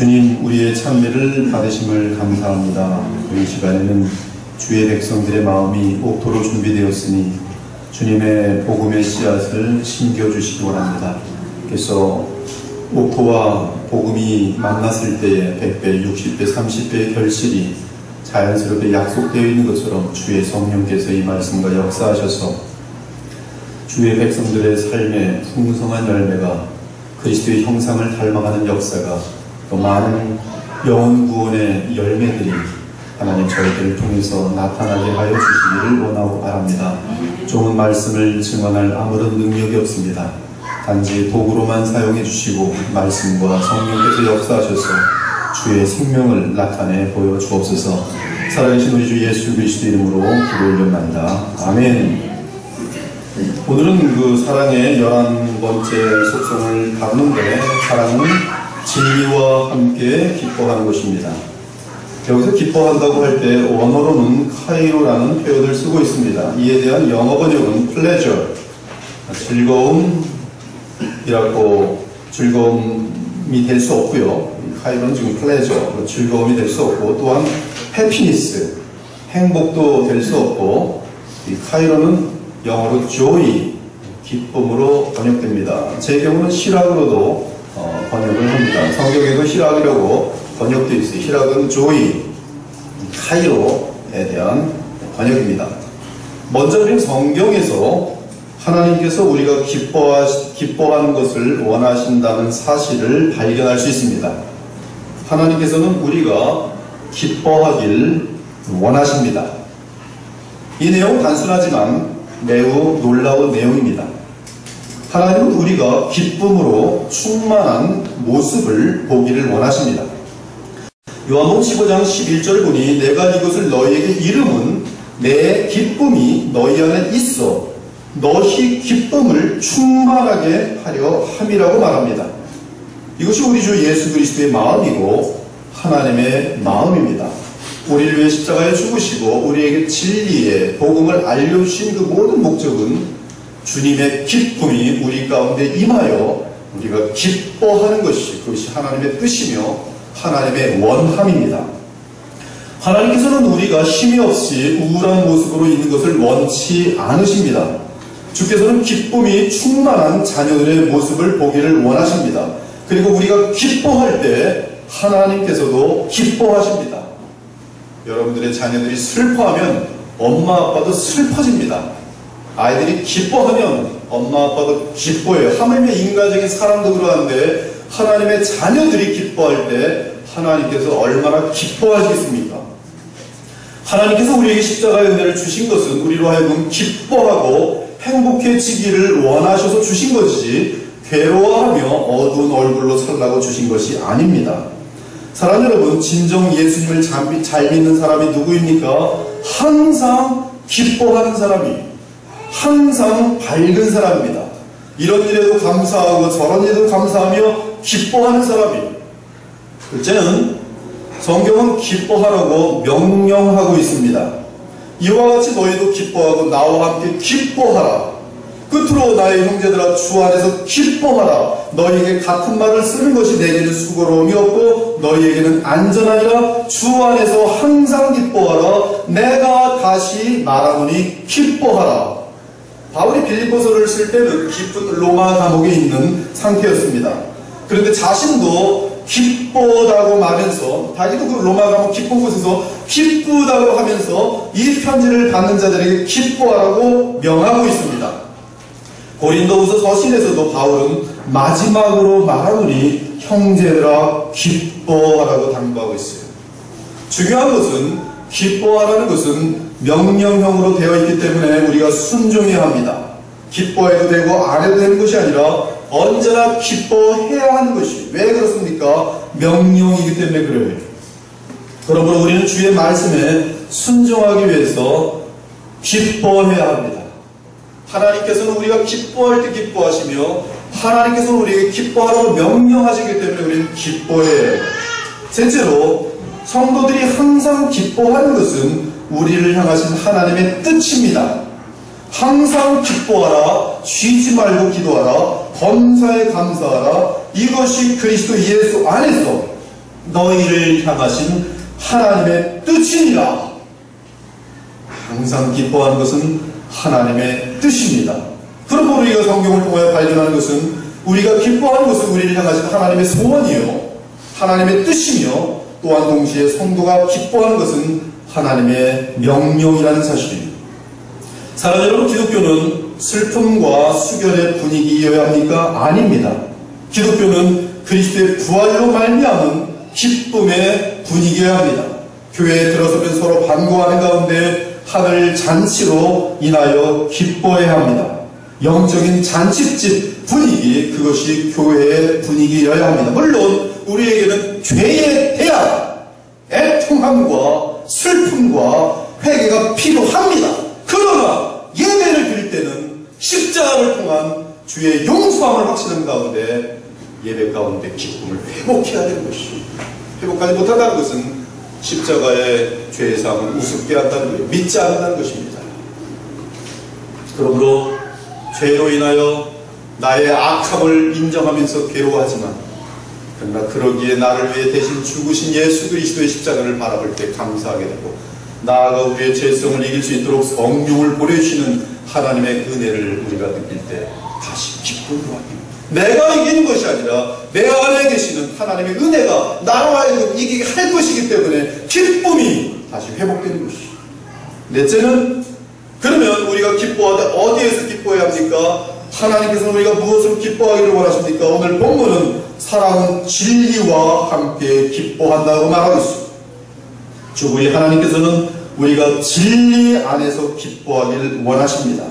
주님, 우리의 찬미를 받으심을 감사합니다. 이 시간에는 주의 백성들의 마음이 옥토로 준비되었으니 주님의 복음의 씨앗을 심겨주시기 원합니다. 그래서 옥토와 복음이 만났을 때에 100배, 60배, 30배의 결실이 자연스럽게 약속되어 있는 것처럼 주의 성령께서 이 말씀과 역사하셔서 주의 백성들의 삶에 풍성한 열매가 그리스도의 형상을 닮아가는 역사가 또 많은 영혼 구원의 열매들이 하나님 저희들을 통해서 나타나게 하여 주시기를 원하고 바랍니다. 좋은 말씀을 증언할 아무런 능력이 없습니다. 단지 도구로만 사용해 주시고 말씀과 성령께서 역사하셔서 주의 생명을 나타내 보여주옵소서. 살아계신 우리 주 예수 그리스도 이름으로 기도 올려옵나이다. 아멘. 오늘은 그 사랑의 11번째 속성을 다루는데, 사랑은 진리와 함께 기뻐하는 것입니다. 여기서 기뻐한다고 할 때 원어로는 카이로라는 표현을 쓰고 있습니다. 이에 대한 영어 번역은 pleasure, 즐거움이 될 수 없고요. 카이로는 지금 pleasure, 즐거움이 될 수 없고, 또한 happiness, 행복도 될 수 없고, 이 카이로는 영어로 joy, 기쁨으로 번역됩니다. 제 경우는 시락으로도 번역을 합니다. 성경에도 시락이라고 번역되어 있어요. 시락은 joy, 카이로에 대한 번역입니다. 먼저 우리는 성경에서 하나님께서 우리가 기뻐하는 것을 원하신다는 사실을 발견할 수 있습니다. 하나님께서는 우리가 기뻐하길 원하십니다. 이 내용은 단순하지만 매우 놀라운 내용입니다. 하나님은 우리가 기쁨으로 충만한 모습을 보기를 원하십니다. 요한복음 15장 11절 보니 내가 이것을 너희에게 이름은 내 기쁨이 너희 안에 있어 너희 기쁨을 충만하게 하려 함이라고 말합니다. 이것이 우리 주 예수 그리스도의 마음이고 하나님의 마음입니다. 우리를 위해 십자가에 죽으시고 우리에게 진리의 복음을 알려주신 그 모든 목적은 주님의 기쁨이 우리 가운데 임하여 우리가 기뻐하는 것이, 그것이 하나님의 뜻이며 하나님의 원함입니다. 하나님께서는 우리가 힘이 없이 우울한 모습으로 있는 것을 원치 않으십니다. 주께서는 기쁨이 충만한 자녀들의 모습을 보기를 원하십니다. 그리고 우리가 기뻐할 때 하나님께서도 기뻐하십니다. 여러분들의 자녀들이 슬퍼하면 엄마 아빠도 슬퍼집니다. 아이들이 기뻐하면 엄마 아빠도 기뻐해요. 하나님의 인간적인 사랑도 그러한데 하나님의 자녀들이 기뻐할 때 하나님께서 얼마나 기뻐하시겠습니까? 하나님께서 우리에게 십자가의 은혜를 주신 것은 우리로 하여금 기뻐하고 행복해지기를 원하셔서 주신 것이지 괴로워하며 어두운 얼굴로 살라고 주신 것이 아닙니다. 사랑 여러분, 진정 예수님을 잘 믿는 사람이 누구입니까? 항상 기뻐하는 사람이, 항상 밝은 사람입니다. 이런 일에도 감사하고 저런 일에도 감사하며 기뻐하는 사람이. 둘째는 성경은 기뻐하라고 명령하고 있습니다. 이와 같이 너희도 기뻐하고 나와 함께 기뻐하라. 끝으로 나의 형제들아 주 안에서 기뻐하라. 너희에게 같은 말을 쓰는 것이 내게는 수고로움이 없고 너희에게는 안전하니라. 주 안에서 항상 기뻐하라. 내가 다시 말하노니 기뻐하라. 바울이 빌립보서를 쓸 때는 깊은 로마 감옥에 있는 상태였습니다. 그런데 자신도 기쁘다고 말하면서, 자기도 그 로마 감옥 깊은 곳에서 기쁘다고 하면서 이 편지를 받는 자들에게 기뻐하라고 명하고 있습니다. 고린도후서 서신에서도 바울은 마지막으로 말하노니 형제들아 기뻐하라고 당부하고 있어요. 중요한 것은 기뻐하라는 것은 명령형으로 되어 있기 때문에 우리가 순종해야 합니다. 기뻐해도 되고 안 해도 되는 것이 아니라 언제나 기뻐해야 하는 것이. 왜 그렇습니까? 명령이기 때문에 그래요. 그러므로 우리는 주의 말씀에 순종하기 위해서 기뻐해야 합니다. 하나님께서는 우리가 기뻐할 때 기뻐하시며 하나님께서는 우리에게 기뻐하라고 명령하시기 때문에 우리는 기뻐해야 해요. 셋째로, 성도들이 항상 기뻐하는 것은 우리를 향하신 하나님의 뜻입니다. 항상 기뻐하라, 쉬지 말고 기도하라, 범사에 감사하라. 이것이 그리스도 예수 안에서 너희를 향하신 하나님의 뜻이니라. 항상 기뻐하는 것은 하나님의 뜻입니다. 그러므로 우리가 성경을 통하여 발견하는 것은 우리가 기뻐하는 것은 우리를 향하신 하나님의 소원이요 하나님의 뜻이며 또한 동시에 성도가 기뻐하는 것은 하나님의 명령이라는 사실입니다. 사랑하는 여러분, 기독교는 슬픔과 수결의 분위기여야 합니까? 아닙니다. 기독교는 그리스도의 부활로 말미암은 기쁨의 분위기여야 합니다. 교회에 들어서면 서로 반가워하는 가운데 하늘 잔치로 인하여 기뻐해야 합니다. 영적인 잔치집 분위기, 그것이 교회의 분위기여야 합니다. 물론 우리에게는 죄에 대한 애통함과 슬픔과 회개가 필요합니다. 그러나 예배를 드릴 때는 십자가를 통한 주의 용서함을 확신하는 가운데 예배 가운데 기쁨을 회복해야 되는 것이, 회복하지 못한다는 것은 십자가의 죄상을 우습게 한다는 거예요. 믿지 않는다는 것입니다. 그러므로 죄로 인하여 나의 악함을 인정하면서 괴로워하지만, 그러나 그러기에 나를 위해 대신 죽으신 예수 그리스도의 십자가를 바라볼 때 감사하게 되고, 나아가 우리의 죄성을 이길 수 있도록 성령을 보내주시는 하나님의 은혜를 우리가 느낄 때 다시 기쁨으로 합니다. 내가 이기는 것이 아니라 내 안에 계시는 하나님의 은혜가 나로 하여금 이기게 할 것이기 때문에 기쁨이 다시 회복되는 것이죠. 넷째는, 그러면 우리가 기뻐하되 어디에서 기뻐해야 합니까? 하나님께서는 우리가 무엇을 기뻐하기를 원하십니까? 오늘 본문은 사랑은 진리와 함께 기뻐한다고 말하고 있습니다. 주 우리 하나님께서는 우리가 진리 안에서 기뻐하기를 원하십니다.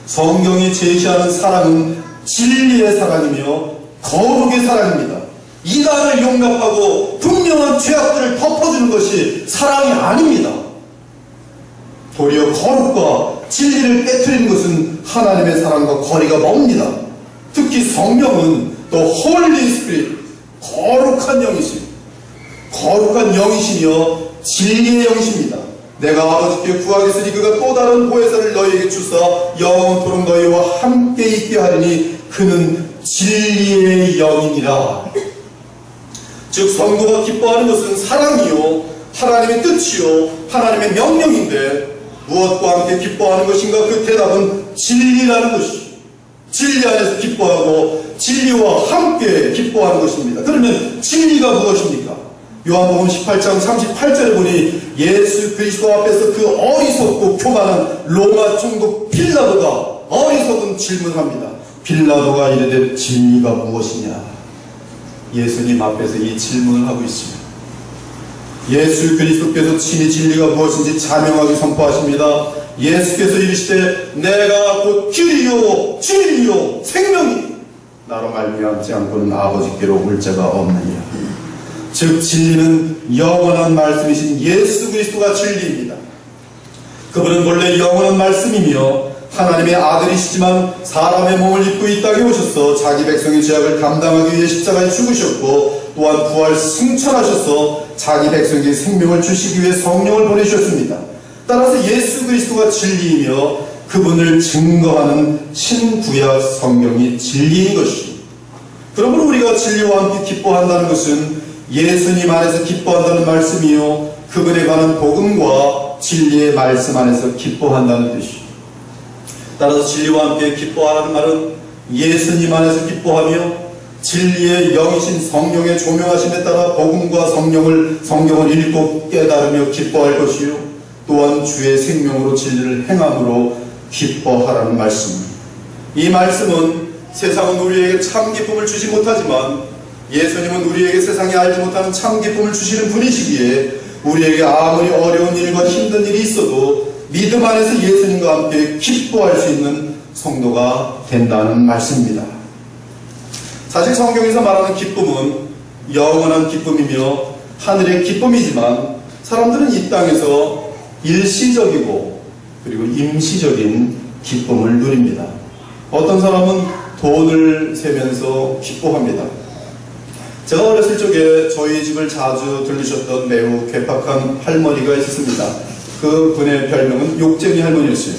성경이 제시하는 사랑은 진리의 사랑이며 거룩의 사랑입니다. 이단을 용납하고 분명한 죄악들을 덮어주는 것이 사랑이 아닙니다. 도리어 거룩과 진리를 깨트리는 것은 하나님의 사랑과 거리가 멉니다. 특히 성령은 또 홀리 스피릿, 거룩한 영이시며 거룩한 영이시며 진리의 영이십니다. 내가 아버지께 구하겠으니 그가 또 다른 보혜사를 너희에게 주사 영원토록 너희와 함께 있게 하리니 그는 진리의 영이니라. 즉 성도가 기뻐하는 것은 사랑이요 하나님의 뜻이요 하나님의 명령인데, 무엇과 함께 기뻐하는 것인가? 그 대답은 진리라는 것이죠. 진리 안에서 기뻐하고 진리와 함께 기뻐하는 것입니다. 그러면 진리가 무엇입니까? 요한복음 18장 38절에 보니 예수 그리스도 앞에서 그 어리석고 교만한 로마 총독 빌라도가 어리석은 질문합니다. 빌라도가 이르되 진리가 무엇이냐? 예수님 앞에서 이 질문을 하고 있습니다. 예수 그리스도께서 친히 진리가 무엇인지 자명하게 선포하십니다. 예수께서 이르시되 내가 곧 길이요 진리요 생명이 나로 말미암지 않고는 아버지께로 올 자가 없느니라. 즉 진리는 영원한 말씀이신 예수 그리스도가 진리입니다. 그분은 본래 영원한 말씀이며 하나님의 아들이시지만 사람의 몸을 입고 이 땅에 오셔서 자기 백성의 죄악을 감당하기 위해 십자가에 죽으셨고, 또한 부활 승천하셔서 자기 백성에게 생명을 주시기 위해 성령을 보내주셨습니다. 따라서 예수 그리스도가 진리이며 그분을 증거하는 신구약 성경이 진리인 것입니다. 그러므로 우리가 진리와 함께 기뻐한다는 것은 예수님 안에서 기뻐한다는 말씀이요 그분에 관한 복음과 진리의 말씀 안에서 기뻐한다는 뜻이죠. 따라서 진리와 함께 기뻐하라는 말은 예수님 안에서 기뻐하며 진리의 영이신 성령의 조명하심에 따라 복음과 성경을 읽고 깨달으며 기뻐할 것이요 또한 주의 생명으로 진리를 행함으로 기뻐하라는 말씀입니다. 이 말씀은 세상은 우리에게 참 기쁨을 주지 못하지만 예수님은 우리에게 세상이 알지 못하는 참 기쁨을 주시는 분이시기에 우리에게 아무리 어려운 일과 힘든 일이 있어도 믿음 안에서 예수님과 함께 기뻐할 수 있는 성도가 된다는 말씀입니다. 사실 성경에서 말하는 기쁨은 영원한 기쁨이며 하늘의 기쁨이지만 사람들은 이 땅에서 일시적이고 그리고 임시적인 기쁨을 누립니다. 어떤 사람은 돈을 세면서 기뻐합니다. 제가 어렸을 적에 저희 집을 자주 들르셨던 매우 괴팍한 할머니가 있었습니다. 그 분의 별명은 욕쟁이 할머니였어요.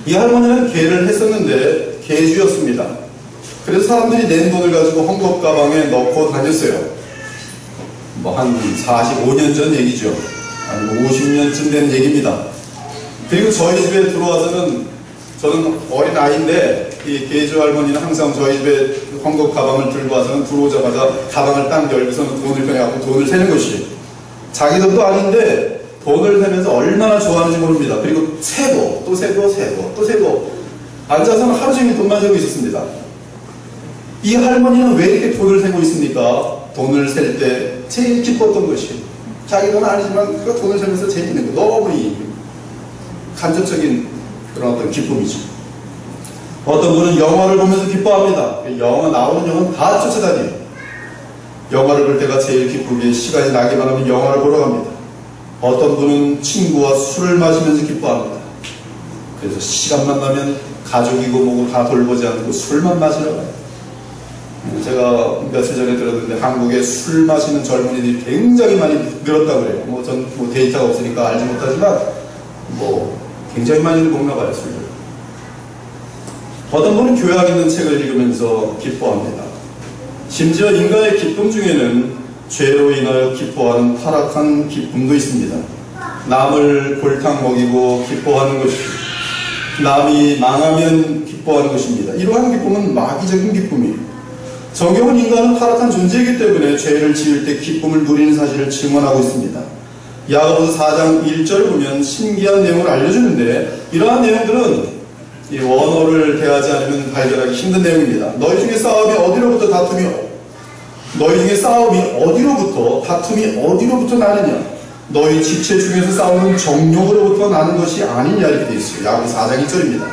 이 할머니는 개를 했었는데 개주였습니다. 그래서 사람들이 낸 돈을 가지고 헝겊 가방에 넣고 다녔어요. 뭐 한 45년 전 얘기죠. 아니면 50년쯤 된 얘기입니다. 그리고 저희 집에 들어와서는 저는 어린 아이인데 이 계주 할머니는 항상 저희 집에 헝겊 가방을 들고 와서는 들어오자마자 가방을 딱 열고서는 돈을 꺼내갖고 돈을 세는 것이에요. 자기 돈도 아닌데 돈을 세면서 얼마나 좋아하는지 모릅니다. 그리고 세고 또 세고 세고 또 세고 앉아서는 하루 종일 돈만 세고 있었습니다. 이 할머니는 왜 이렇게 돈을 세고 있습니까? 돈을 셀 때 제일 기뻤던 것이 자기 돈은 아니지만 그 돈을 세면서 재밌는 거 너무 간접적인 그런 어떤 기쁨이죠. 어떤 분은 영화를 보면서 기뻐합니다. 영화 나오는 영화는 다 쫓아다녀요. 영화를 볼 때가 제일 기쁘게 시간이 나기만 하면 영화를 보러 갑니다. 어떤 분은 친구와 술을 마시면서 기뻐합니다. 그래서 시간만 나면 가족이고 뭐고 다 돌보지 않고 술만 마시러 가요. 제가 며칠 전에 들었는데 한국에 술 마시는 젊은이들이 굉장히 많이 늘었다고 그래요. 전 데이터가 없으니까 알지 못하지만 굉장히 많이 먹나 봐요, 술을. 어떤 분은 교양 있는 책을 읽으면서 기뻐합니다. 심지어 인간의 기쁨 중에는 죄로 인하여 기뻐하는 타락한 기쁨도 있습니다. 남을 골탕 먹이고 기뻐하는 것이 남이 망하면 기뻐하는 것입니다. 이러한 기쁨은 마귀적인 기쁨이에요. 성경은 인간은 타락한 존재이기 때문에 죄를 지을 때 기쁨을 누리는 사실을 증언하고 있습니다. 야고보서 4장 1절을 보면 신기한 내용을 알려주는데 이러한 내용들은 이 원어를 대하지 않으면 발견하기 힘든 내용입니다. 너희 중에 싸움이 어디로부터 다툼이 어디로부터 나느냐? 너희 지체 중에서 싸우는 정욕으로부터 나는 것이 아니냐 이렇게 되어 있어요. 야고보 4장 1절입니다.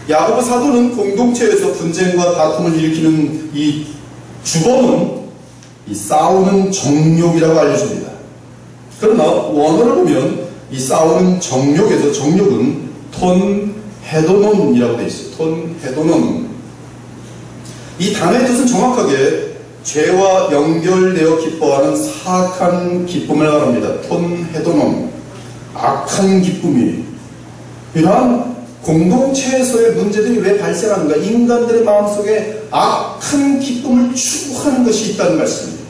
야고보 사도는 공동체에서 분쟁과 다툼을 일으키는 이 주범은 이 싸우는 정욕이라고 알려줍니다. 그러나 원어를 보면 이 싸우는 정욕에서 정욕은 톤 헤도논이라고 되어 있어요. 톤 헤도논. 이 단어의 뜻은 정확하게 죄와 연결되어 기뻐하는 사악한 기쁨을 말합니다. 톤 헤도논. 악한 기쁨이에요. 이러한 공동체에서의 문제들이 왜 발생하는가? 인간들의 마음속에 악한 기쁨을 추구하는 것이 있다는 말씀입니다.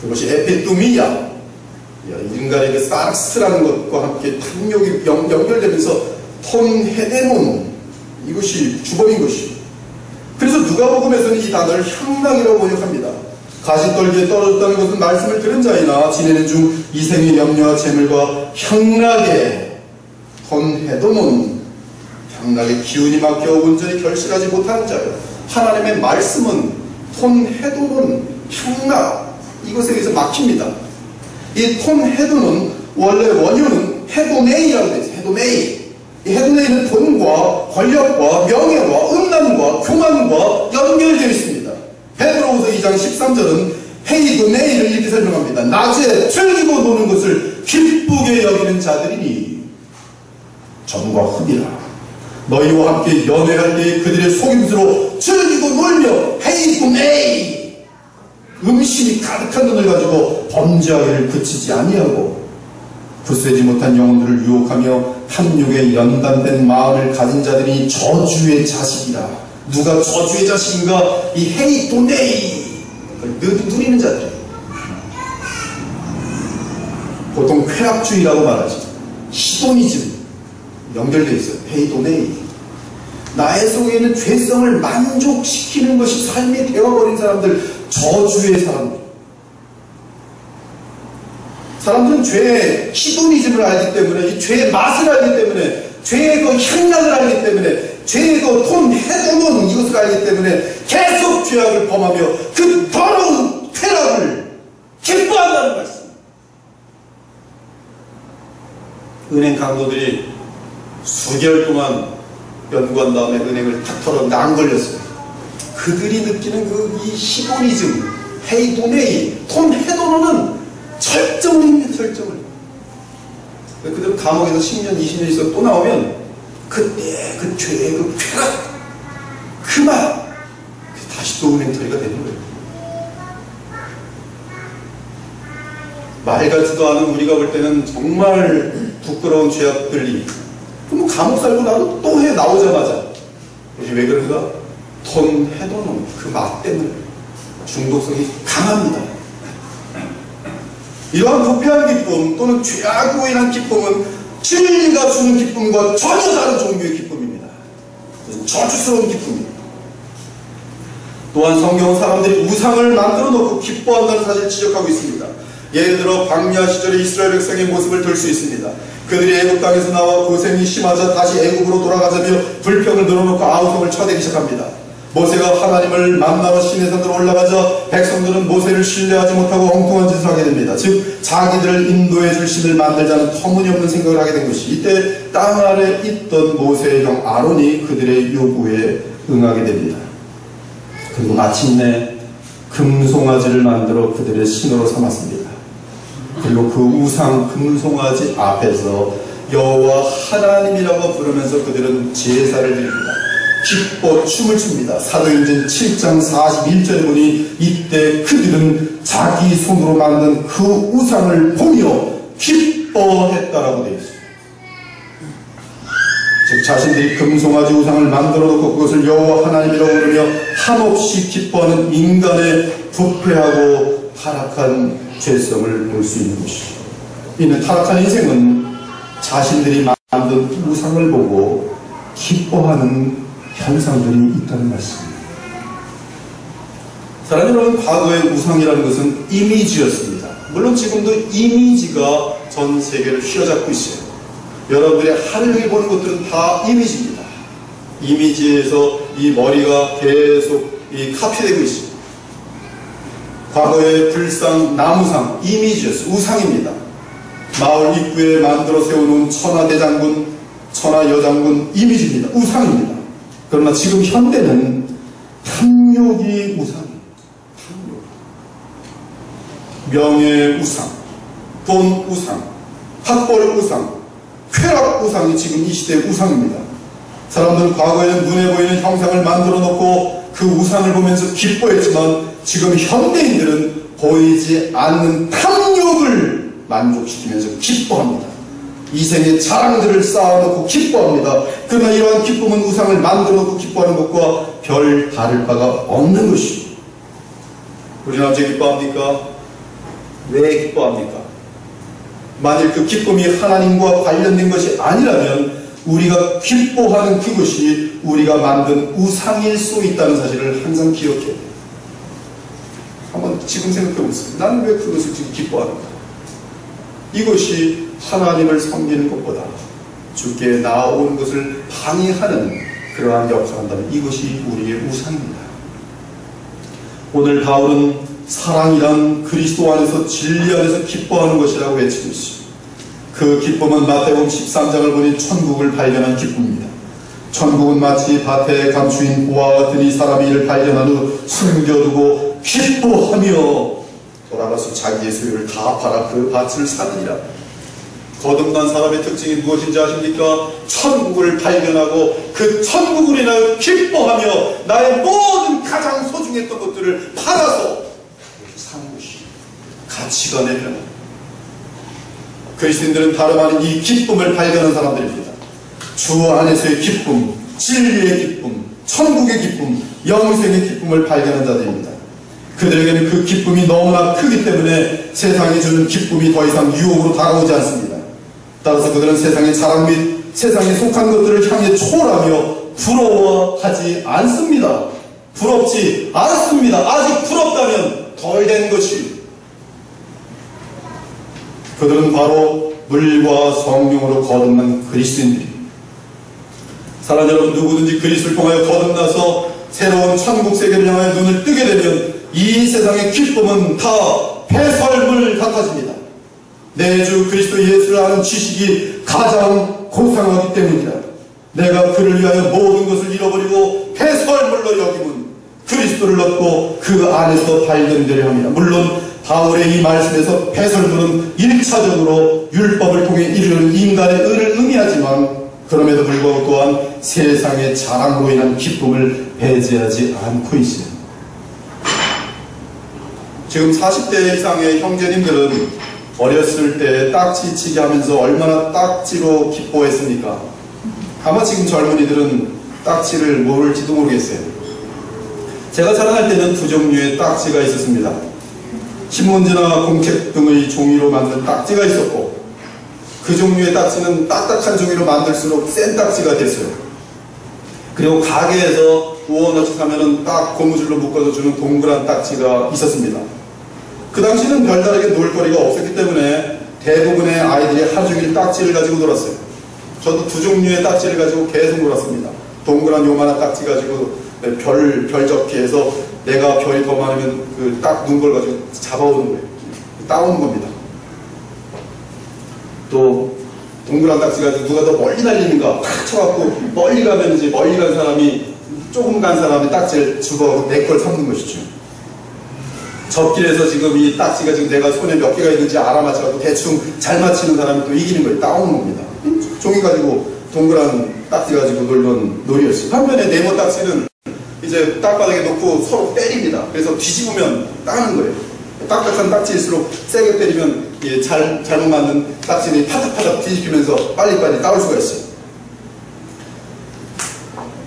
그것이 에피뚜미야, 인간의 그 사락스라는 것과 함께 탐욕이 연결되면서 톤헤데논, 이것이 주범인 것이에요. 그래서 누가복음에서는 이 단어를 향락이라고 번역합니다. 가시떨기에 떨어졌다는 것은 말씀을 들은 자이나 지내는 중 이생의 염려와 재물과 향락에 톤헤도논, 향락의 기운이 막혀 온전히 결실하지 못하는 자요. 하나님의 말씀은 톤헤도논, 향락, 이것에 의해서 막힙니다. 이 톤헤도논 원래 원유는 헤도메이라고 되어 있어요. 헤도메이. 이 헤도메이는 돈과 권력과 명예와 음란과 교만과 연결되어 있습니다. 베드로후서 2장 13절은 헤이도메이를 이렇게 설명합니다. 낮에 즐기고 노는 것을 기쁘게 여기는 자들이니 전과 흡이라. 너희와 함께 연회할 때 그들의 속임수로 즐기고 놀며 헤이도메이, 음심이 가득한 눈을 가지고 범죄하기를 그치지 아니하고 굳세지 못한 영혼들을 유혹하며 탐욕에 연단된 마음을 가진 자들이 저주의 자식이라. 누가 저주의 자식인가? 이 헤이도메이, 누리는 자들. 보통 쾌락주의라고 말하죠. 히도니즘 연결되어 있어요. 헤이도메이. 나의 속에 있는 죄성을 만족시키는 것이 삶이 되어버린 사람들, 저주의 사람들. 사람들은 죄의 히도니즘을 알기 때문에, 이 죄의 맛을 알기 때문에, 죄의 그 향락을 알기 때문에, 죄의 그 톤헤도논 이것을 알기 때문에 계속 죄악을 범하며 그 더러운 쾌락을 기뻐한다는 말씀. 은행 강도들이 수개월 동안 연구한 다음에 은행을 탁 털었는데 안 걸렸어요. 그들이 느끼는 이 히도니즘, 헤이도메이, 톤헤도논은 철저입니다. 철저를. 그들은 감옥에서 10년, 20년 있어 또 나오면 그때 그 죄의 그 쾌락, 그 맛, 다시 또 은행털이가 되는 거예요. 말 같지도 않은 우리가 볼 때는 정말 부끄러운 죄악들이 그럼 감옥 살고 나도 또 해 나오자마자 이게 왜 그런가? 톤헤도논, 그 맛 때문에 중독성이 강합니다. 이러한 부패한 기쁨 또는 죄악으로 인한 기쁨은 진리가 주는 기쁨과 전혀 다른 종류의 기쁨입니다. 저주스러운 기쁨입니다. 또한 성경은 사람들이 우상을 만들어 놓고 기뻐한다는 사실을 지적하고 있습니다. 예를 들어 광야 시절의 이스라엘 백성의 모습을 들 수 있습니다. 그들이 애굽 땅에서 나와 고생이 심하자 다시 애굽으로 돌아가자며 불평을 늘어놓고 아우성을 쳐대기 시작합니다. 모세가 하나님을 만나러 시내산으로 올라가자 백성들은 모세를 신뢰하지 못하고 엉뚱한 짓을 하게 됩니다. 즉 자기들을 인도해 줄 신을 만들자는 터무니없는 생각을 하게 된 것이, 이때 땅 아래 있던 모세의 형 아론이 그들의 요구에 응하게 됩니다. 그리고 마침내 금송아지를 만들어 그들의 신으로 삼았습니다. 그리고 그 우상 금송아지 앞에서 여호와 하나님이라고 부르면서 그들은 제사를 드립니다. 기뻐 춤을 춥니다. 사도행전 7장 41절에 보니 이때 그들은 자기 손으로 만든 그 우상을 보며 기뻐했다라고 되어 있습니다. 즉 자신들이 금송아지 우상을 만들어 놓고 그것을 여호와 하나님이라고 부르며 한없이 기뻐하는 인간의 부패하고 타락한 죄성을 볼 수 있는 것이죠. 이는 타락한 인생은 자신들이 만든 우상을 보고 기뻐하는 현상들이 있다는 말씀입니다. 사랑하는 여러분, 과거의 우상이라는 것은 이미지였습니다. 물론 지금도 이미지가 전 세계를 휘어잡고 있어요. 여러분들의 하루 종일 보는 것들은 다 이미지입니다. 이미지에서 이 머리가 계속 카피되고 있습니다. 과거의 불상, 나무상, 이미지였어요. 우상입니다. 마을 입구에 만들어 세워놓은 천하대장군, 천하여장군, 이미지입니다. 우상입니다. 그러나 지금 현대는 탐욕이 우상입니다. 탐욕. 명예 우상, 돈 우상, 학벌 우상, 쾌락 우상이 지금 이 시대의 우상입니다. 사람들은 과거에는 눈에 보이는 형상을 만들어 놓고 그 우상을 보면서 기뻐했지만 지금 현대인들은 보이지 않는 탐욕을 만족시키면서 기뻐합니다. 이생의 자랑들을 쌓아놓고 기뻐합니다. 그러나 이러한 기쁨은 우상을 만들어놓고 기뻐하는 것과 별 다를 바가 없는 것이죠. 우리는 언제 기뻐합니까? 왜 기뻐합니까? 만일 그 기쁨이 하나님과 관련된 것이 아니라면 우리가 기뻐하는 그것이 우리가 만든 우상일 수 있다는 사실을 항상 기억해야 돼요. 한번 지금 생각해 보세요. 나는 왜 그것을 지금 기뻐하는가? 이것이 하나님을 섬기는 것보다 주께 나아오는 것을 방해하는 그러한 역할을 한다면 이것이 우리의 우상입니다. 오늘 바울은 사랑이란 그리스도 안에서 진리 안에서 기뻐하는 것이라고 외치고 있습니다. 그 기쁨은 마태복음 13장을 보니 천국을 발견한 기쁨입니다. 천국은 마치 밭에 감추인 보화와 같은 이 사람이 이를 발견한 후 숨겨두고 기뻐하며 돌아가서 자기의 소유를 다 팔아 그 밭을 사느니라. 거듭난 사람의 특징이 무엇인지 아십니까? 천국을 발견하고 그 천국을 인하여 기뻐하며 나의 모든 가장 소중했던 것들을 팔아서 사는 것이 가치관의 변화. 그리스도인들은 다름 아닌 이 기쁨을 발견한 사람들입니다. 주 안에서의 기쁨, 진리의 기쁨, 천국의 기쁨, 영생의 기쁨을 발견한 자들입니다. 그들에게는 그 기쁨이 너무나 크기 때문에 세상이 주는 기쁨이 더 이상 유혹으로 다가오지 않습니다. 따라서 그들은 세상의 자랑 및 세상에 속한 것들을 향해 초월하며 부러워하지 않습니다. 부럽지 않습니다. 아직 부럽다면 덜 된 것이. 그들은 바로 물과 성령으로 거듭난 그리스도인들입니다. 사랑하는 여러분, 누구든지 그리스도를 통하여 거듭나서 새로운 천국 세계를 향하여 눈을 뜨게 되면 이 세상의 기쁨은 다 배설물 같아집니다. 내 주 그리스도 예수를 아는 지식이 가장 고상하기 때문이다. 내가 그를 위하여 모든 것을 잃어버리고 배설물로 여기면 그리스도를 얻고 그 안에서 발견되려 합니다. 물론 바울의 이 말씀에서 배설물은 1차적으로 율법을 통해 이루는 인간의 의를 의미하지만 그럼에도 불구하고 또한 세상의 자랑으로 인한 기쁨을 배제하지 않고 있어요. 지금 40대 이상의 형제님들은 어렸을 때 딱지치기 하면서 얼마나 딱지로 기뻐했습니까? 아마 지금 젊은이들은 딱지를 모를지도 모르겠어요. 제가 자라날 때는 두 종류의 딱지가 있었습니다. 신문지나 공책 등의 종이로 만든 딱지가 있었고, 그 종류의 딱지는 딱딱한 종이로 만들수록 센 딱지가 됐어요. 그리고 가게에서 우원어치 사면은 딱 고무줄로 묶어서 주는 동그란 딱지가 있었습니다. 그 당시는 별다르게 놀 거리가 없었기 때문에 대부분의 아이들이 하루 종일 딱지를 가지고 놀았어요. 저도 두 종류의 딱지를 가지고 계속 놀았습니다. 동그란 요만한 딱지 가지고 별 접기해서 내가 별이 더 많으면 그 딱 눈 걸 가지고 잡아오는 거예요. 따오는 겁니다. 또 동그란 딱지 가지고 누가 더 멀리 날리는가 탁 쳐갖고 멀리 가면 이제 멀리 간 사람이 조금 간 사람이 딱지를 집어 내 걸 삼는 것이죠. 접길에서 지금 이 딱지가 지금 내가 손에 몇 개가 있는지 알아맞혀갖고 대충 잘 맞히는 사람이 또 이기는 거예요. 따오는 겁니다. 종이 가지고 동그란 딱지 가지고 놀던 놀이였어요. 반면에 네모 딱지는 이제 땅바닥에 놓고 서로 때립니다. 그래서 뒤집으면 따는 거예요. 딱딱한 딱지일수록 세게 때리면 잘못 맞는 딱지는 파닥파닥 뒤집히면서 빨리빨리 따올 수가 있어요.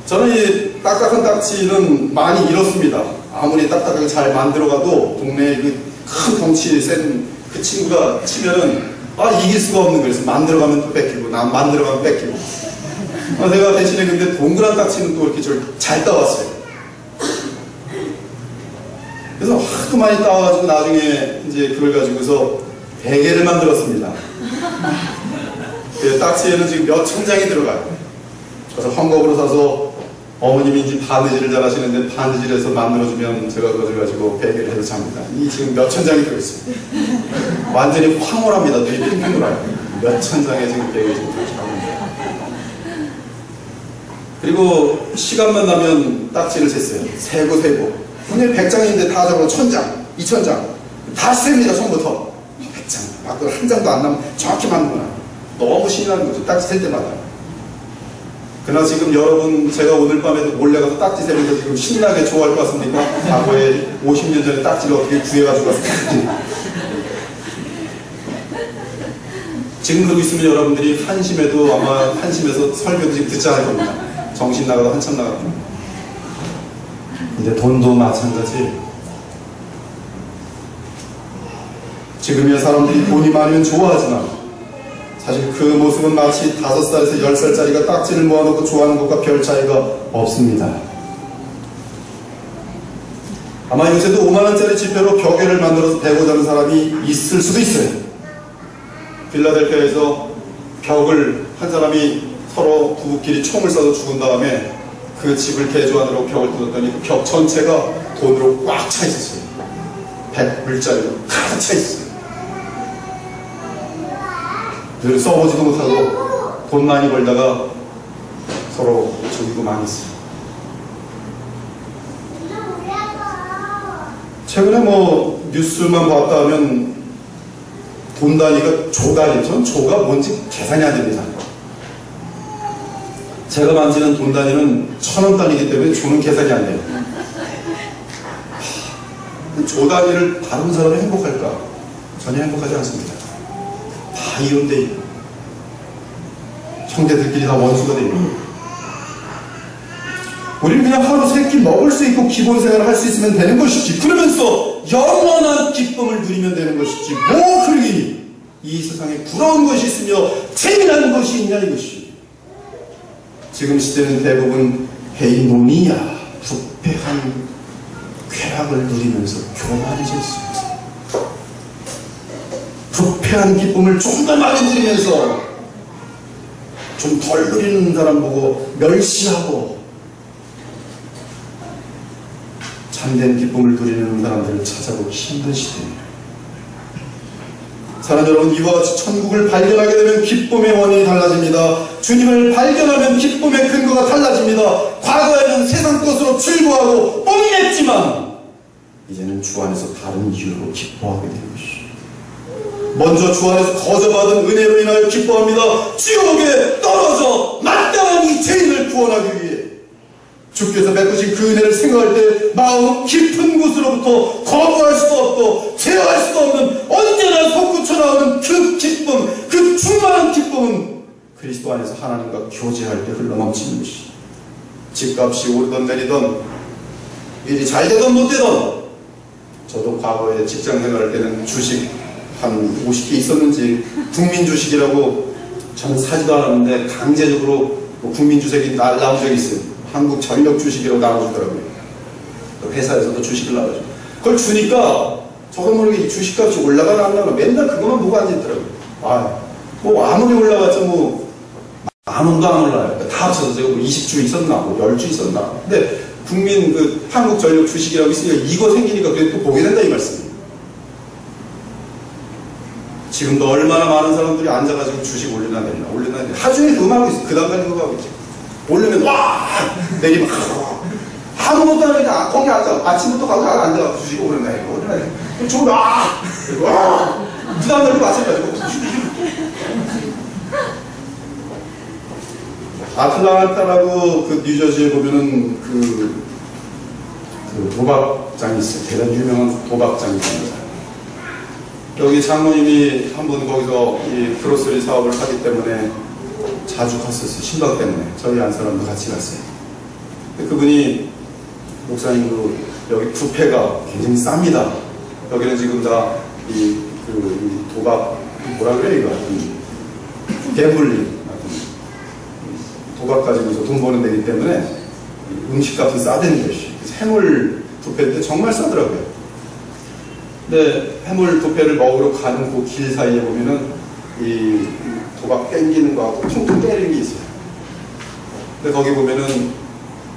저는 이 딱딱한 딱지는 많이 잃었습니다. 아무리 딱딱하게 잘 만들어가도 동네에 큰 덩치 센 그 친구가 치면은 이길 수가 없는 거예요. 그래서 만들어가면 또 뺏기고 난 만들어가면 뺏기고. 제가 대신에 근데 동그란 딱지는 또 이렇게 잘 따왔어요. 그래서 하도 많이 따와가지고 나중에 이제 그걸 가지고서 베개를 만들었습니다. 그 딱지에는 지금 몇 천 장이 들어가요. 그래서 헝겊으로 사서 어머님이 이제 바느질을 잘 하시는데 바느질해서 만들어주면 제가 그걸 가지고 베개를 해서 잡니다. 이 지금 몇 천 장이 들어있어요. 완전히 황홀합니다. 눈이 핑핑 돌아요. 몇 천 장의 지금 베개 지금 잡습니다. 그리고 시간만 나면 딱지를 셌어요. 세고 분명히 100장인데 다 잡으면 1000장, 2000장 다 셉니다. 처음부터 100장 밖으로 한 장도 안 나면 정확히 맞는구나. 너무 신이 나는 거죠. 딱지 셀 때마다. 그러나 지금 여러분 제가 오늘 밤에도 몰래 가서 딱지 세면서 지금 신나게 좋아할 것 같습니까? 과거에 50년 전에 딱지를 어떻게 구해가지고 왔을지. 지금 그러고 있으면 여러분들이 한심해도 아마 한심해서 설교도 지금 듣지 않을 겁니다. 정신 나가도 한참 나갈 겁니다. 근데 돈도 마찬가지. 지금의 사람들이 돈이 많으면 좋아하지만 사실 그 모습은 마치 5살에서 10살짜리가 딱지를 모아놓고 좋아하는 것과 별 차이가 없습니다. 아마 요새도 5만원짜리 지폐로 벽에를 만들어서 베고자 하는 사람이 있을 수도 있어요. 필라델피아에서 벽을 한 사람이 서로 부부끼리 총을 쏴서 죽은 다음에 그 집을 개조하느라고 벽을 뜯었더니 그 벽 전체가 돈으로 꽉 차 있었어요. 100불짜리로 가득 차 있어요. 늘 써보지도 못하고 돈 많이 벌다가 서로 죽이고 망했어요. 최근에 뉴스만 봤다 하면 돈 단위가 조 단위, 전 조가 뭔지 계산이 안 됩니다. 제가 만지는 돈 단위는 1000원 단위이기 때문에 조는 계산이 안 돼요. 조 단위를 다른 사람이 행복할까? 전혀 행복하지 않습니다. 다 이혼돼 있고 형제들끼리 다 원수가 돼 있고 우리는 그냥 하루 세 끼 먹을 수 있고 기본 생활을 할 수 있으면 되는 것이지 그러면서 영원한 기쁨을 누리면 되는 것이지 뭐 그러니 이 세상에 부러운 것이 있으며 재미난 것이 있냐 이것이. 지금 시대는 대부분 헤이노니아 부패한 쾌락을 누리면서 교만해져 있습니다. 부패한 기쁨을 좀 더 많이 누리면서 좀 덜 누리는 사람 보고 멸시하고 참된 기쁨을 누리는 사람들을 찾아보기 힘든 시대입니다. 사랑하는 여러분, 이와 같이 천국을 발견하게 되면 기쁨의 원인이 달라집니다. 주님을 발견하면 기쁨의 근거가 달라집니다. 과거에는 세상 것으로 즐거워하고 뽐냈지만 이제는 주 안에서 다른 이유로 기뻐하게 되는 것이죠. 먼저 주 안에서 거저받은 은혜로 인하여 기뻐합니다. 지옥에 떨어져 마땅한 이 죄인을 구원하기 위해 주께서 베푸신 그 은혜를 생각할 때 마음 깊은 곳으로부터 거부할 수도 없고 제어할 수도 없는 언제나 솟구쳐 나오는 그 기쁨, 그 충만한 기쁨은 그리스도 안에서 하나님과 교제할 때 흘러넘치는 것이. 집값이 오르던 내리던 일이 잘 되던 못 되던 저도 과거에 직장 생활할 때는 주식 한 50개 있었는지 국민 주식이라고 저는 사지도 않았는데 강제적으로 뭐 국민 주식이 나온 적이 있어요. 한국 전력 주식이라고 나눠주더라고요. 회사에서도 주식을 나눠줘. 그걸 주니까 저도 모르게 주식값이 올라가나 안 나가나 맨날 그것만 보고 앉아있더라고요. 뭐 아무리 올라갔자 뭐 10,000원도 안 올라요. 다 합쳐서 제가 뭐 20주 있었나 뭐 10주 있었나. 근데 국민 그 한국 전력 주식이라고 있으니까 이거 생기니까 그래도 또 보게 된다 이 말씀이에요. 지금도 얼마나 많은 사람들이 앉아가지고 주식 올리나 내리나 하중에 그거만 하고 있어요. 그 다음까지 그거 하고 있죠. 오르면 와 내리면 아무것도 안 하니까 거기 앉아. 아침부터 가서 앉아가지고 주식 오르나 이거 좋은 와 그 다음날도 마찬가지고 아틀란타라고 그 뉴저지에 보면은 그 도박장이 있어요. 대단히 유명한 도박장이 있습니다. 여기 장모님이 한번 거기서 이 그로서리 사업을 하기 때문에 자주 갔었어요. 신방 때문에. 저희 안 사람도 같이 갔어요. 근데 그분이 목사님 여기 부패가 굉장히 쌉니다. 여기는 지금 다 이 도박 뭐라 그래 이거 갬블링 도박 가지고서 돈 버는 데이기 때문에 음식값은 싸대는 것이 해물 부페인데 정말 싸더라고요. 근데 해물 부페를 먹으러 가는 그 길 사이에 보면은 이 도박 땡기는 거하고 퉁퉁 때리는 게 있어요. 근데 거기 보면은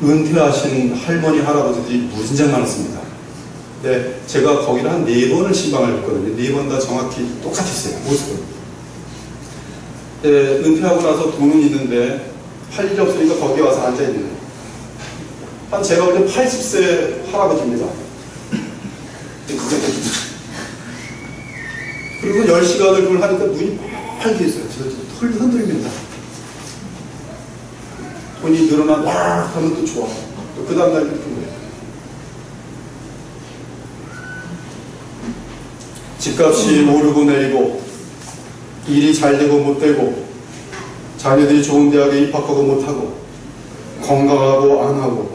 은퇴하신 할머니 할아버지들이 무진장 많았습니다. 근데 제가 거기를 한 4번을 신방을 했거든요. 4번 다 정확히 똑같았어요. 모습은. 은퇴하고 나서 돈은 있는데 할 일이 없으니까 거기 와서 앉아있는 거예요. 한 제가 볼 때 80세 할아버지입니다. 그리고 10시간을 그걸 하니까 눈이 빨개 있어요. 흔들립니다. 돈이 늘어나 와 하면 또 좋아. 또 그 다음날 이렇게 거예요. 집값이 오르고 내리고 일이 잘 되고 못 되고 자녀들이 좋은 대학에 입학하고 못하고 건강하고 안 하고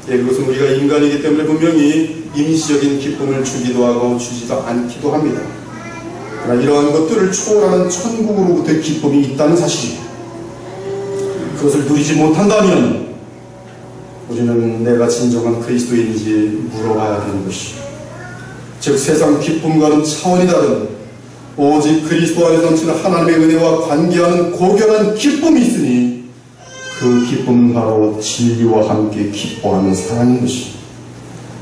그것은 우리가 인간이기 때문에 분명히 임시적인 기쁨을 주기도 하고 주지도 않기도 합니다. 그러나 이러한 것들을 초월하는 천국으로부터의 기쁨이 있다는 사실입니다. 그것을 누리지 못한다면 우리는 내가 진정한 그리스도인인지 물어봐야 되는 것이죠. 즉 세상 기쁨과는 차원이 다른 오직 그리스도 안에 넘치는 하나님의 은혜와 관계하는 고결한 기쁨이 있으니 그 기쁨은 바로 진리와 함께 기뻐하는 사랑인 것입니다.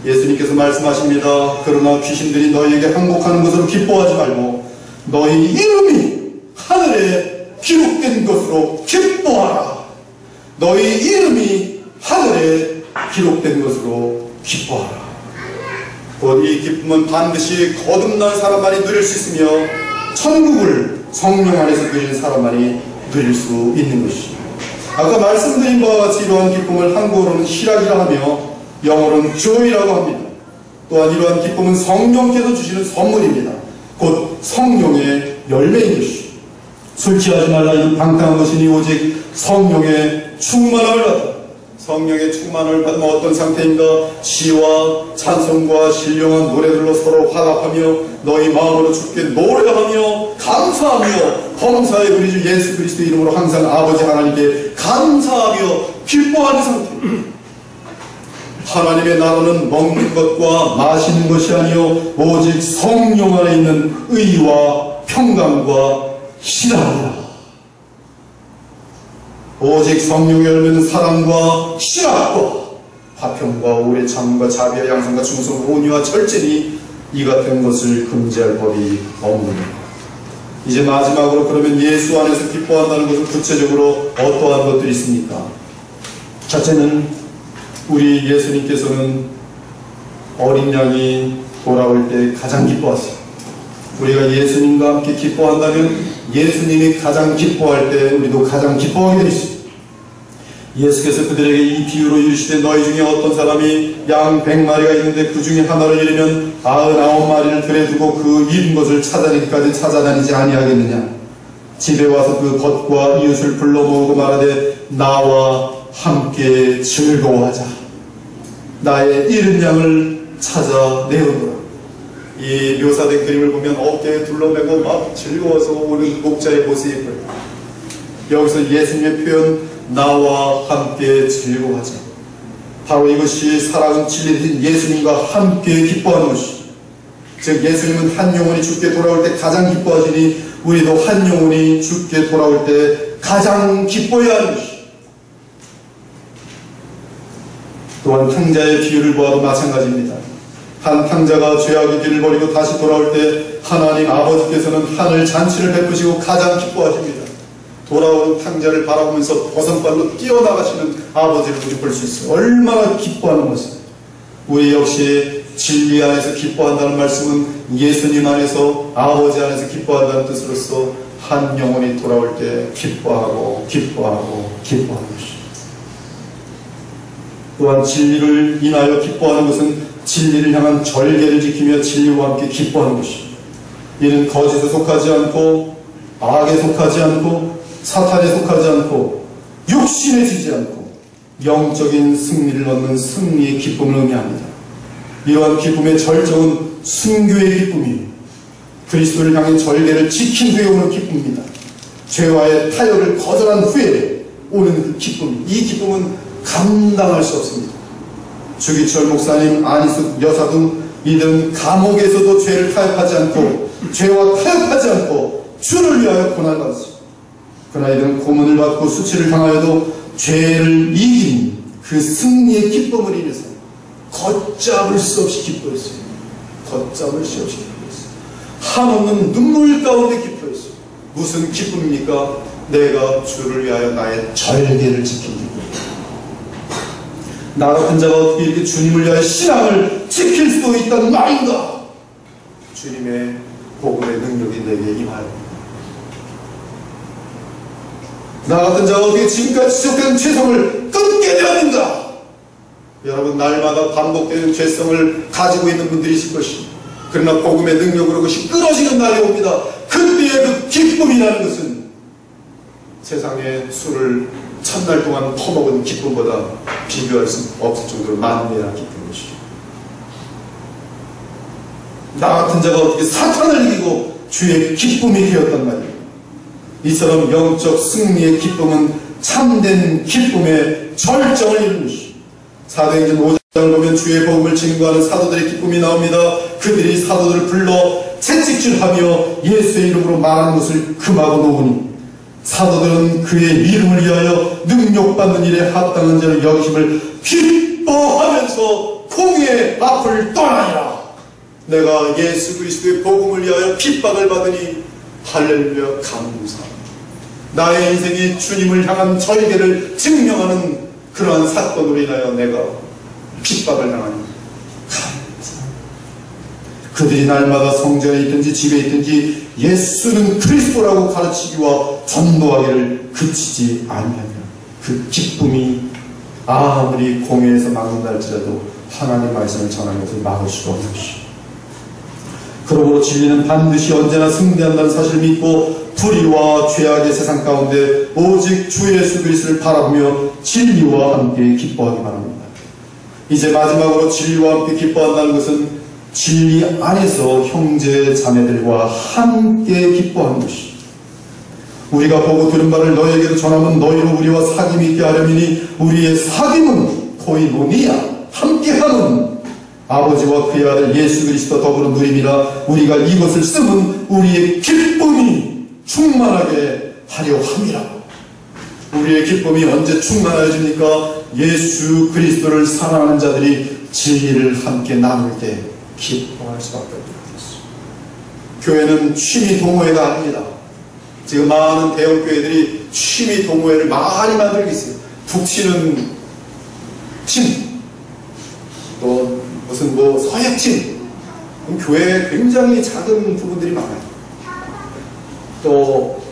예수님께서 말씀하십니다. 그러나 귀신들이 너희에게 항복하는 것으로 기뻐하지 말고 너희 이름이 하늘에 기록된 것으로 기뻐하라. 너희 이름이 하늘에 기록된 것으로 기뻐하라. 곧 이 기쁨은 반드시 거듭난 사람만이 누릴 수 있으며 천국을 성령 안에서 누리는 사람만이 누릴 수 있는 것입니다. 아까 말씀드린 바와 같이 이러한 기쁨을 한국어로는 희락이라 하며 영어로는 joy라고 합니다. 또한 이러한 기쁨은 성령께서 주시는 선물입니다. 곧 성령의 열매인 것이죠. 술 취하지 말라 이는 방탕한 것이니 오직 성령의 충만함을 받아. 성령의 충만을 받으면 어떤 상태인가? 시와 찬송과 신령한 노래들로 서로 화답하며 너희 마음으로 주께 노래하며 감사하며 범사의 우리 주 예수 그리스도 이름으로 항상 아버지 하나님께 감사하며 기뻐하는 상태. 하나님의 나라는 먹는 것과 마시는 것이 아니요 오직 성령 안에 있는 의와 평강과 희락이라. 오직 성령의 열매는 사랑과 희락과 화평과 오래 참음과 자비와 양선과 충성 온유와 절제니 이 같은 것을 금지할 법이 없느니라. 이제 마지막으로 그러면 예수 안에서 기뻐한다는 것은 구체적으로 어떠한 것들이 있습니까? 첫째는 우리 예수님께서는 어린 양이 돌아올 때 가장 기뻐하세요. 우리가 예수님과 함께 기뻐한다면 예수님이 가장 기뻐할 때 우리도 가장 기뻐하게 되어 있습니다. 예수께서 그들에게 이 비유로 이르시되 너희 중에 어떤 사람이 양 100마리가 있는데 그 중에 하나를 잃으면 99마리를 들에 두고 그 잃은 것을 찾아내기까지 찾아다니지 아니하겠느냐. 집에 와서 그 겉과 이웃을 불러 모으고 말하되 나와 함께 즐거워하자. 나의 잃은 양을 찾아내오노라. 이 묘사된 그림을 보면 어깨에 둘러매고 막 즐거워서 오는 목자의 모습이 보여요. 여기서 예수님의 표현, 나와 함께 즐거워하자. 바로 이것이 사랑은 진리인 예수님과 함께 기뻐하는 것이. 즉 예수님은 한 영혼이 죽게 돌아올 때 가장 기뻐하시니 우리도 한 영혼이 죽게 돌아올 때 가장 기뻐해야 하는 것이. 또한 탕자의 비유를 보아도 마찬가지입니다. 한 탕자가 죄악의 길을 버리고 다시 돌아올 때 하나님 아버지께서는 하늘 잔치를 베푸시고 가장 기뻐하십니다. 돌아오는 탕자를 바라보면서 버선발로 뛰어나가시는 아버지를 우리 볼 수 있어요. 얼마나 기뻐하는 모습. 우리 역시 진리 안에서 기뻐한다는 말씀은 예수님 안에서 아버지 안에서 기뻐한다는 뜻으로서 한 영혼이 돌아올 때 기뻐하고 기뻐하는 것입니다. 또한 진리를 인하여 기뻐하는 것은 진리를 향한 절개를 지키며 진리와 함께 기뻐하는 것입니다. 이는 거짓에 속하지 않고 악에 속하지 않고 사탄에 속하지 않고 육신에 지지 않고 영적인 승리를 얻는 승리의 기쁨을 의미합니다. 이러한 기쁨의 절정은 순교의 기쁨이에요. 그리스도를 향해 절개를 지킨 후에 오는 기쁨입니다. 죄와의 타협을 거절한 후에 오는 그 기쁨, 이 기쁨은 감당할 수 없습니다. 주기철 목사님, 안희숙 여사 등 이들은 감옥에서도 죄를 타협하지 않고 죄와 타협하지 않고 주를 위하여 고난받았습니다. 그러나 이들은 고문을 받고 수치를 당하여도 죄를 이긴 그 승리의 기쁨을 인해서 걷잡을 수 없이 기뻐했어요. 걷잡을 수 없이 기뻐했어요. 한없는 눈물 가운데 기뻐했어요. 무슨 기쁨입니까? 내가 주를 위하여 나의 절개를 지킨 기쁨. 나 같은 자가 어떻게 이렇게 주님을 위하여 신앙을 지킬 수 있다는 말인가? 주님의 복음의 능력이 내게 임하여 나 같은 자가 어떻게 지금까지 지속된 죄성을 끊게 되었는가? 여러분, 날마다 반복되는 죄성을 가지고 있는 분들이실 것입니다. 그러나 복음의 능력으로 그것이 끊어지는 날이 옵니다. 그때의 그 기쁨이라는 것은 세상의 술을 첫날 동안 퍼먹은 기쁨보다 비교할 수 없을 정도로 만대한 기쁜 것이죠. 나 같은 자가 어떻게 사탄을 이기고 주의 기쁨이 되었단 말이에요. 이처럼 영적 승리의 기쁨은 참된 기쁨의 절정을 이루는 것이죠. 사도행전 5장을 보면 주의 복음을 증거하는 사도들의 기쁨이 나옵니다. 그들이 사도들을 불러 채찍질하며 예수의 이름으로 말하는 것을 금하고 놓으니 사도들은 그의 이름을 위하여 능력받는 일에 합당한 자를 여기심을 기뻐하면서 공의 앞을 떠나니라. 내가 예수 그리스도의 복음을 위하여 핍박을 받으니 할렐루야 감사합니다. 나의 인생이 주님을 향한 절개를 증명하는 그러한 사건으로 인하여 내가 핍박을 당하니 감사합니다. 그들이 날마다 성전에 있든지 집에 있든지 예수는 그리스도라고 가르치기와 전도하기를 그치지 아니하냐. 그 기쁨이 아무리 공회에서 막는다 할지라도 하나님의 말씀을 전하는 것을 막을 수가 없는 것이죠. 그러므로 진리는 반드시 언제나 승리한다는 사실을 믿고 불의와 죄악의 세상 가운데 오직 주 예수 그리스도를 바라보며 진리와 함께 기뻐하기 바랍니다. 이제 마지막으로 진리와 함께 기뻐한다는 것은 진리 안에서 형제 자매들과 함께 기뻐하는 것이. 우리가 보고 들은 바를 너희에게도 전하면 너희로 우리와 사귐이 있게 하려니 우리의 사귐은 코이노니아 함께하는 아버지와 그의 아들 예수 그리스도 더불어 누림이라. 우리가 이것을 쓰면 우리의 기쁨이 충만하게 하려 함이라. 우리의 기쁨이 언제 충만해집니까? 예수 그리스도를 사랑하는 자들이 진리를 함께 나눌 때 기뻐할 수밖에 없습니다. 교회는 취미 동호회가 아닙니다. 지금 많은 대형 교회들이 취미 동호회를 많이 만들고 있어요. 북치는 침, 또 무슨 서약침, 교회에 굉장히 작은 부분들이 많아요. 또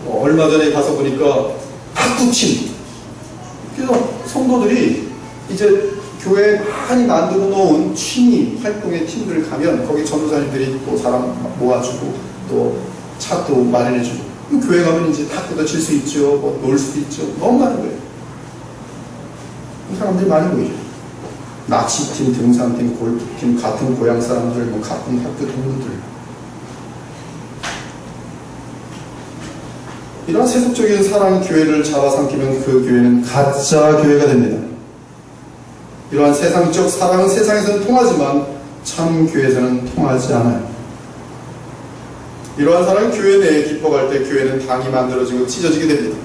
얼마 전에 가서 보니까 탁구침. 그래서 성도들이 이제 교회에 많이 만들어 놓은 취미 활동의 팀들 가면 거기 전도사님들이 또 사람 모아주고 또 차도 마련해주고, 교회 가면 이제 탁구도 칠 수 있죠, 놀 수도 있죠. 너무 많은 거예요. 사람들이 많이 보이죠. 낚시팀, 등산팀, 골프팀, 같은 고향 사람들, 뭐 같은 학교 동료들. 이런 세속적인 사랑 교회를 잡아삼키면 그 교회는 가짜 교회가 됩니다. 이러한 세상적 사랑은 세상에서는 통하지만 참 교회에서는 통하지 않아요. 이러한 사랑은 교회 내에 깊어갈 때 교회는 당이 만들어지고 찢어지게 됩니다.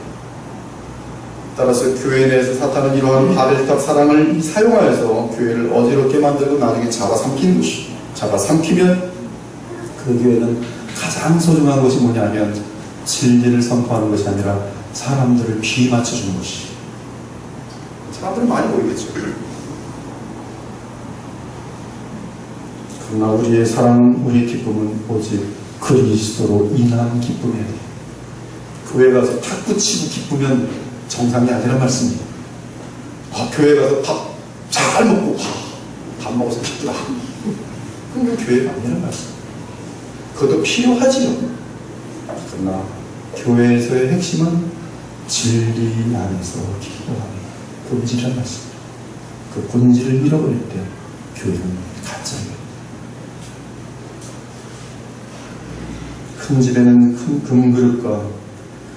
따라서 교회 내에서 사탄은 이러한 바벨탑 사랑을 사용하여서 교회를 어지럽게 만들고 나중에 잡아삼키는 것이, 잡아삼키면 그 교회는 가장 소중한 것이 뭐냐면 진리를 선포하는 것이 아니라 사람들을 비에 맞춰주는 것이. 사람들은 많이 모르겠죠. 그러나 우리의 사랑, 우리의 기쁨은 오직 그리스도로 인한 기쁨이에요. 교회 가서 탁구 치고 기쁘면 정상이 아니란 말씀이에요. 교회 가서 밥 잘 먹고 밥 먹어서 기쁘다. 그건 교회가 아니란 말씀. 그것도 필요하지요. 그러나 교회에서의 핵심은 진리 안에서 기뻐하는 본질이란 말씀입니다. 그 본질을 잃어버릴 때 교회는 가짜예요. 큰 집에는 큰 금그릇과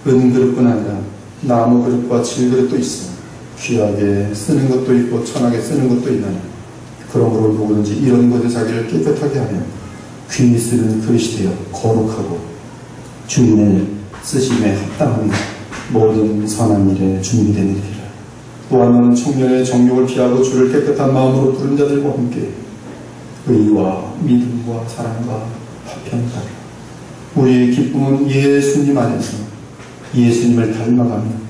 은그릇뿐 아니라 나무 그릇과 질그릇도 있어. 귀하게 쓰는 것도 있고 천하게 쓰는 것도 있나니 그러므로 누구든지 이런 것에 자기를 깨끗하게 하면 귀히 쓰는 그릇이 되어 거룩하고 주인의 쓰심에 합당한 모든 선한 일에 준비된 일이라. 또한 너는 청년의 정욕을 피하고 주를 깨끗한 마음으로 부른 자들과 함께 의와 믿음과 사랑과 화평하라. 우리의 기쁨은 예수님 안에서 예수님을 닮아가며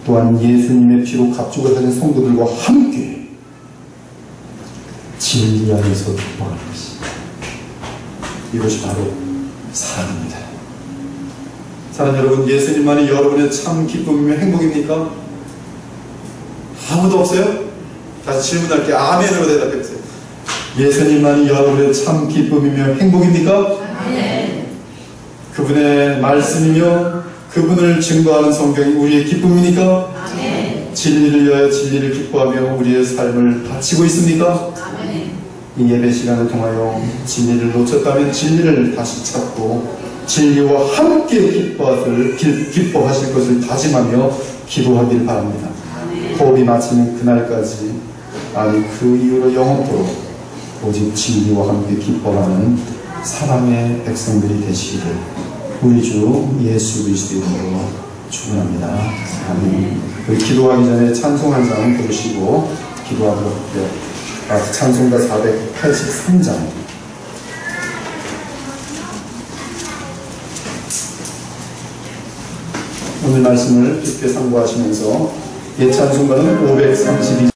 또한 예수님의 피로 갑주가 되는 성도들과 함께 진리 안에서 기뻐하는 것입니다. 이것이 바로 사랑입니다. 사랑 여러분, 예수님만이 여러분의 참 기쁨이며 행복입니까? 아무도 없어요? 다시 질문할게요. 아멘으로 대답해주세요. 예수님만이 여러분의 참 기쁨이며 행복입니까? 아멘. 그분의 말씀이며 그분을 증거하는 성경이 우리의 기쁨입니까? 아멘. 진리를 위하여 진리를 기뻐하며 우리의 삶을 바치고 있습니까? 아멘. 이 예배 시간을 통하여 진리를 놓쳤다면 진리를 다시 찾고 진리와 함께 기뻐하실 것을 다짐하며 기도하길 바랍니다. 아멘. 호흡이 마치는 그날까지, 아니 그 이후로 영원토록 오직 진리와 함께 기뻐하는 사랑의 백성들이 되시기를 우리 주 예수 그리스도의 이름으로 축원합니다. 아멘. 기도하기 전에 찬송 한 장 부르시고 기도하도록 할게요. 찬송가 483장. 오늘 말씀을 깊게 상고하시면서 예찬송가는 532장